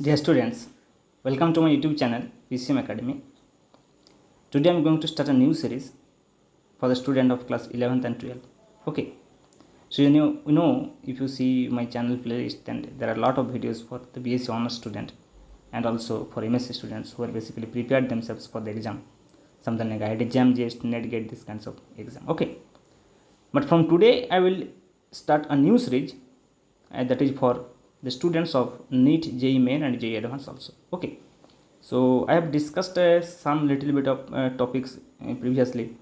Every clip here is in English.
Dear students, welcome to my YouTube channel PCM Academy. Today I am going to start a new series for the student of class 11th and 12th. Okay, so you know if you see my channel playlist, and there are a lot of videos for the BSc Honors student and also for MSc students who are basically prepared themselves for the exam, something like IIT JAM, JEE, Neet, GATE, this kinds of exam. Okay, but from today I will start a new series that is for the students of Neet, JEE Main and JEE Advanced also. Okay, so I have discussed some little bit of topics previously,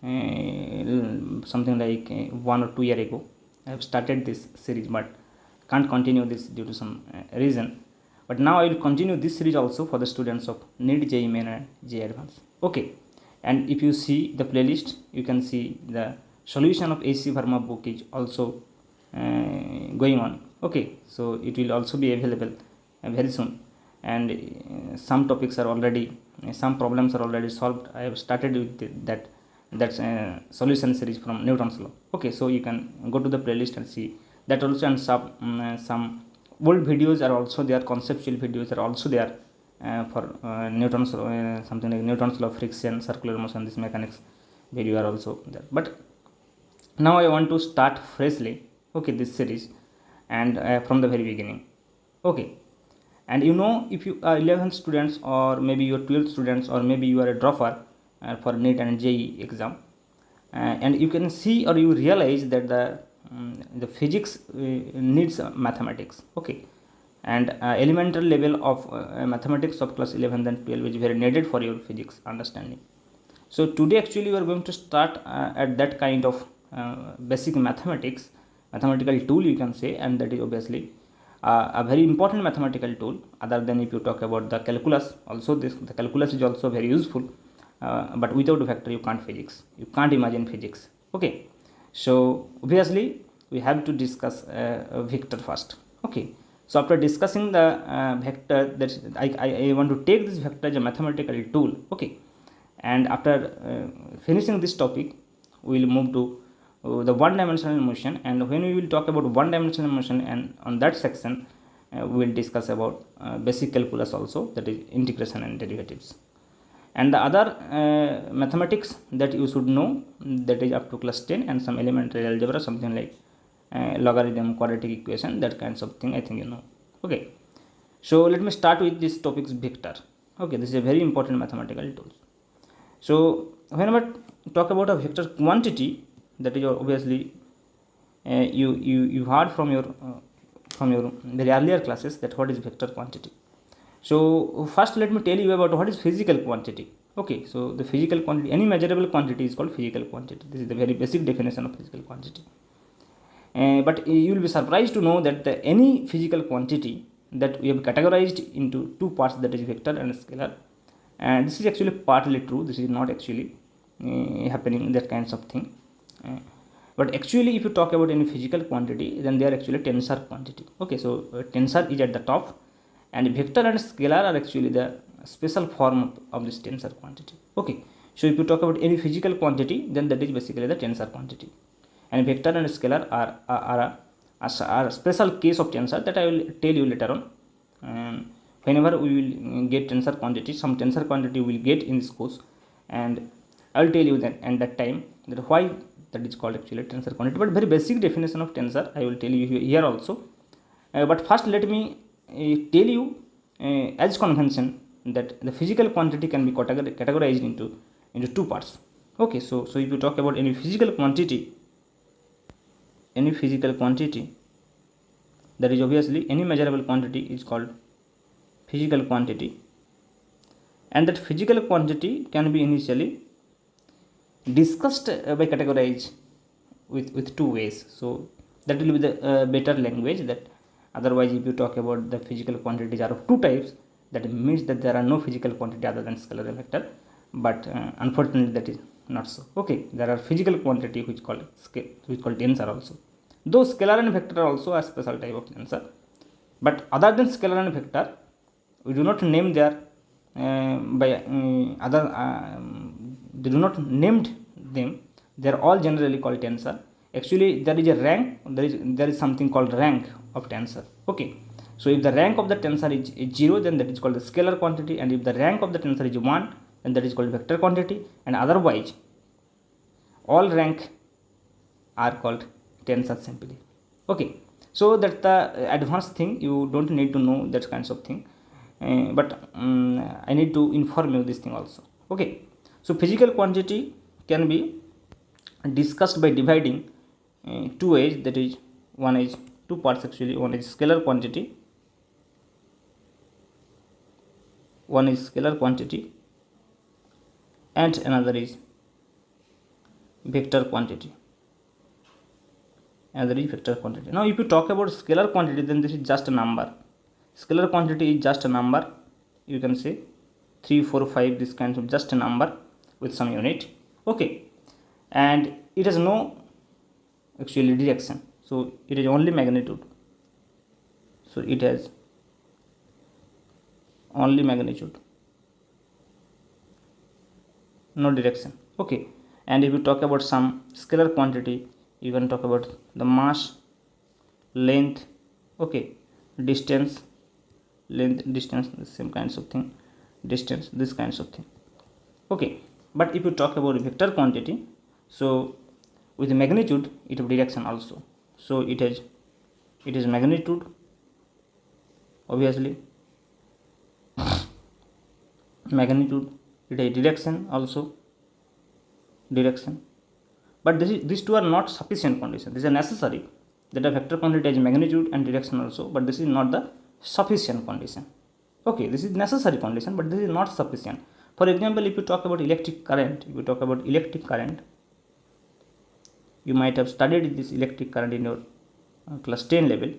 something like 1 or 2 years ago. I have started this series but can't continue this due to some reason. But now I will continue this series also for the students of Neet, JEE Main and JEE Advanced. Okay, and if you see the playlist, you can see the solution of AC Verma book is also going on. Okay, so it will also be available very soon, and some topics are already, some problems are already solved. I have started with that solution series from Newton's law. Okay, so you can go to the playlist and see that also, and some old videos are also there, conceptual videos are also there for Newton's something like Newton's law of friction, circular motion, this mechanics video are also there. But now I want to start freshly, okay, this series, and from the very beginning. Okay, and you know, if you are 11th students, or maybe you are 12th students, or maybe you are a dropper for NEET and JEE exam, and you can see or you realize that the physics needs mathematics. Okay, and elementary level of mathematics of class 11th and 12 is very needed for your physics understanding. So today actually we are going to start at that kind of basic mathematical tool, you can say, and that is obviously a very important mathematical tool. Other than if you talk about the calculus, also the calculus is also very useful, but without vector you can't imagine physics. Okay, so obviously we have to discuss vector first. Okay, so after discussing the vector, that I want to take this vector as a mathematical tool. Okay, and after finishing this topic, we will move to the one-dimensional motion, and when we will talk about one-dimensional motion, and on that section we will discuss about basic calculus also, that is integration and derivatives, and the other mathematics that you should know, that is up to class 10, and some elementary algebra, something like logarithm, quadratic equation, that kinds of thing I think you know. Okay, so let me start with this topic's vector. Okay, this is a very important mathematical tool. So whenever talk about a vector quantity, that is obviously you heard from your very earlier classes that what is vector quantity. So first let me tell you about what is physical quantity. Okay, so the physical quantity, any measurable quantity is called physical quantity. This is the very basic definition of physical quantity. But you will be surprised to know that any physical quantity that we have categorized into two parts, that is vector and scalar, and this is actually partly true. This is not actually happening, that kinds of thing. But actually if you talk about any physical quantity, then they are actually tensor quantity. Okay, so tensor is at the top, and vector and scalar are actually the special form of this tensor quantity. Okay, so if you talk about any physical quantity, then that is basically the tensor quantity, and vector and scalar are a special case of tensor that I will tell you later on. Whenever we will get tensor quantity, some tensor quantity we will get in this course, and I will tell you that at that time that why that is called actually tensor quantity. But very basic definition of tensor I will tell you here also. But first let me tell you as convention that the physical quantity can be categorized into two parts. Okay, so if you talk about any physical quantity, that is obviously any measurable quantity is called physical quantity, and that physical quantity can be initially discussed by categorize with two ways. So that will be the better language. That otherwise if you talk about the physical quantities are of two types, that means that there are no physical quantity other than scalar and vector, but unfortunately that is not so. Okay, there are physical quantity which called tensor also, though scalar and vector are also a special type of tensor, but other than scalar and vector we do not name their they do not named them, they are all generally called tensor. Actually there is a rank, there is something called rank of tensor. Okay, so if the rank of the tensor is 0, then that is called the scalar quantity, and if the rank of the tensor is 1, then that is called vector quantity, and otherwise all rank are called tensor simply. Okay, so that's the advanced thing, you don't need to know that kinds of thing, but I need to inform you this thing also. Okay, so physical quantity can be discussed by dividing two ways, that is, one is two parts actually. One is scalar quantity, and another is vector quantity. Now if you talk about scalar quantity, then this is just a number. Scalar quantity is just a number, you can say 3, 4, 5, this kind of just a number with some unit. Okay, and it has no actually direction, so it is only magnitude, so it has only magnitude, no direction. Okay, and if you talk about some scalar quantity, you can talk about the mass, length, okay, distance, the same kinds of thing, distance, this kinds of thing. Okay, but if you talk about vector quantity, so with the magnitude it have direction also, so it is magnitude, obviously magnitude, it is direction also, but these two are not sufficient condition. These are necessary, that a vector quantity has magnitude and direction also, but this is not the sufficient condition. Okay, this is necessary condition, but this is not sufficient. For example, if you talk about electric current, you might have studied this electric current in your class 10 level.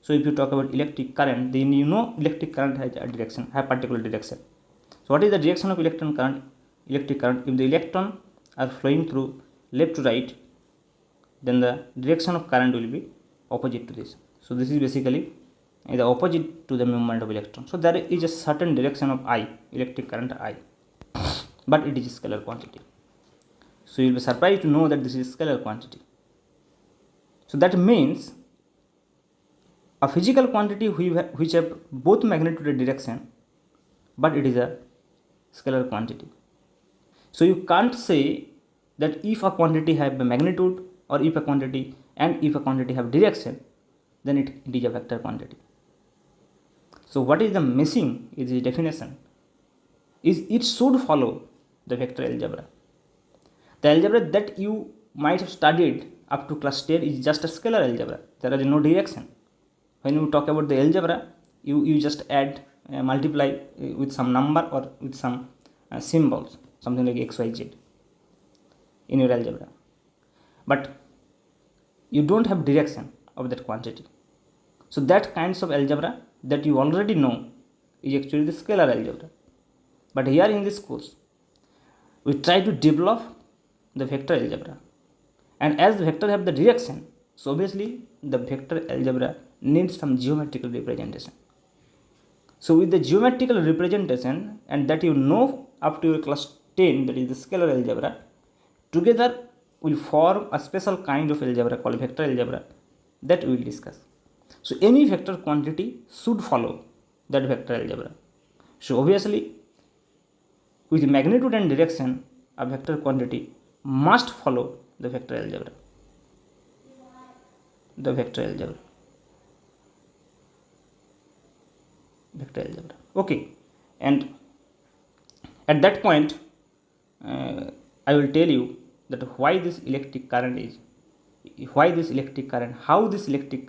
So if you talk about electric current, then you know electric current has a direction, have particular direction. So what is the direction of electric current? If the electron are flowing through left to right, then the direction of current will be opposite to this. So this is basically the opposite to the movement of electron. So there is a certain direction of I, electric current I, but it is a scalar quantity. So you will be surprised to know that this is scalar quantity. So that means a physical quantity which have both magnitude and direction, but it is a scalar quantity. So you can't say that if a quantity have a magnitude, or if a quantity have direction, then it is a vector quantity. So what is the missing is the definition, is it should follow the vector algebra. The algebra that you might have studied up to class 10 is just a scalar algebra, there is no direction. When you talk about the algebra, you just add, multiply with some number or with some symbols, something like x, y, z in your algebra, but you don't have direction of that quantity. So that kinds of algebra that you already know is actually the scalar algebra. But here in this course, we try to develop the vector algebra, and as the vector have the direction, so obviously the vector algebra needs some geometrical representation. So with the geometrical representation, and that you know up to your class 10, that is the scalar algebra, together will form a special kind of algebra called vector algebra that we will discuss. So any vector quantity should follow that vector algebra. So obviously with magnitude and direction, a vector quantity must follow the vector algebra. Okay, and at that point I will tell you that how this electric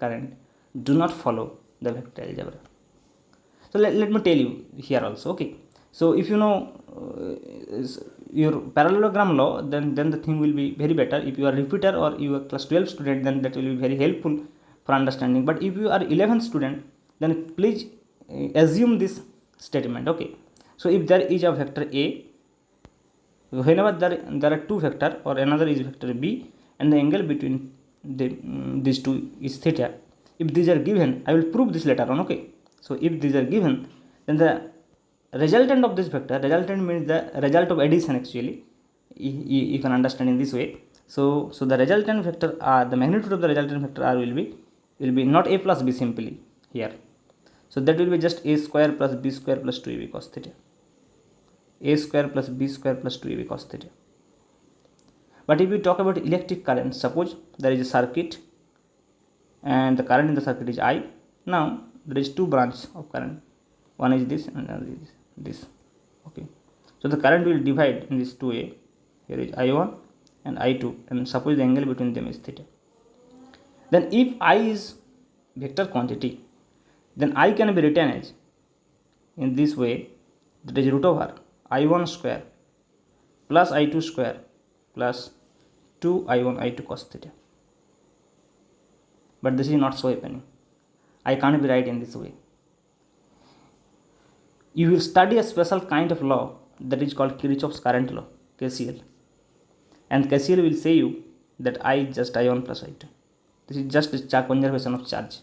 current do not follow the vector algebra. So let me tell you here also. Okay, so if you know your parallelogram law, then the thing will be very better. If you are repeater or you are class 12 student, then that will be very helpful for understanding. But if you are 11th student, then please assume this statement. Okay, so if there is a vector A, whenever there are two vector, or another is vector B, and the angle between these two is theta. If these are given, I will prove this later on. Okay, so if these are given, then the resultant of this vector, resultant means the result of addition actually, you can understand in this way. So the resultant vector r, the magnitude of the resultant vector r will be not a plus b simply here. So that will be just a square plus b square plus 2ab cos theta. A square plus b square plus 2ab cos theta. But if we talk about electric current, suppose there is a circuit and the current in the circuit is I. Now there is two branches of current. One is this and another is this. Okay. So the current will divide in this 2a. Here is I1 and I2, and suppose the angle between them is theta. Then if I is vector quantity, then I can be written as in this way, that is root over I1 square plus I2 square plus 2 I1 I2 cos theta. But this is not so happening. I can't be right in this way. You will study a special kind of law that is called Kirchhoff's current law, KCL. And KCL will say you that I is just I1 plus I2. This is just a conservation of charge.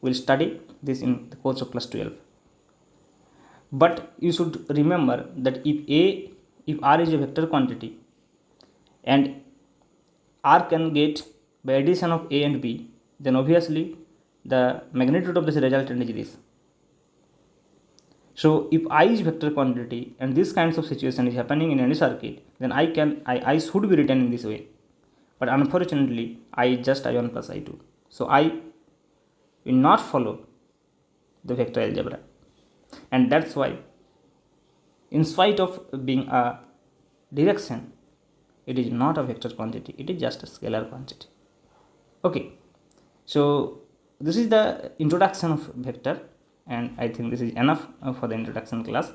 We will study this in the course of class 12. But you should remember that if R is a vector quantity and R can get by addition of A and B, then obviously the magnitude of this resultant is this. So if I is vector quantity and this kinds of situation is happening in any circuit, then I should be written in this way. But unfortunately, I is just I1 plus I2. So I will not follow the vector algebra. And that's why, in spite of being a direction, it is not a vector quantity. It is just a scalar quantity. Okay. So this is the introduction of vector. And I think this is enough for the introduction class.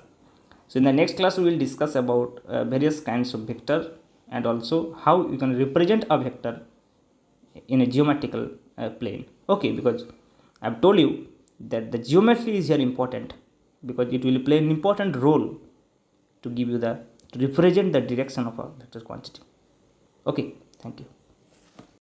So in the next class we will discuss about various kinds of vector and also how you can represent a vector in a geometrical plane. Okay, because I have told you that the geometry is here important, because it will play an important role to give you to represent the direction of a vector quantity. Okay, thank you.